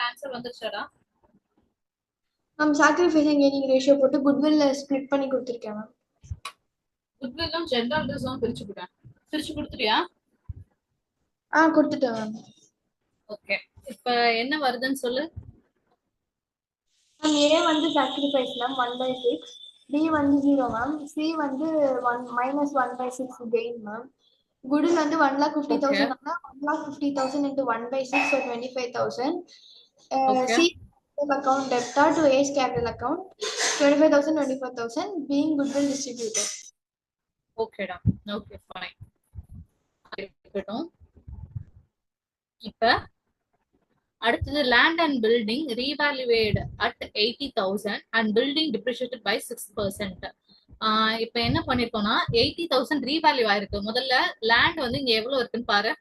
Answer வந்துருச்சாடா? Ma'am sacrifice and gaining ratio போட்டு குட்வில்ல ஸ்ப்ளிட் பண்ணி கொடுத்துருக்கேன் மேம். குட்வில்லும் ஜென்ரல் ரிசர்வும் பிரிச்சு கொடுத்துட்டியா? கொடுத்துட்டேன் மேம். ஓகே, இப்ப என்ன வருதுன்னு சொல்லு. மேம் ஏ வந்து சாக்ரிஃபைஸ் மேம் 1/6, பி வந்து 0 மேம், சி வந்து -1/6 கெயின் மேம். குடில் வந்து okay 1,50,000 1,50,000 into 1/6 for 25,000. Okay C account debtor to A's capital account 25,000 24,000 being goodwill distributed. ஓகேடா. ஓகே ஃபைன், இருக்கட்டும். இப்ப அடுத்தது land and building revalued at 80,000 and building depreciated by 6%. இப்ப என்ன பண்ணிருக்கோம்னா 80,000 ரீவேல்யூ ஆயிருக்கு. முதல்ல லேண்ட் வந்து இங்க எவ்வளவு இருக்குன்னு பாரு.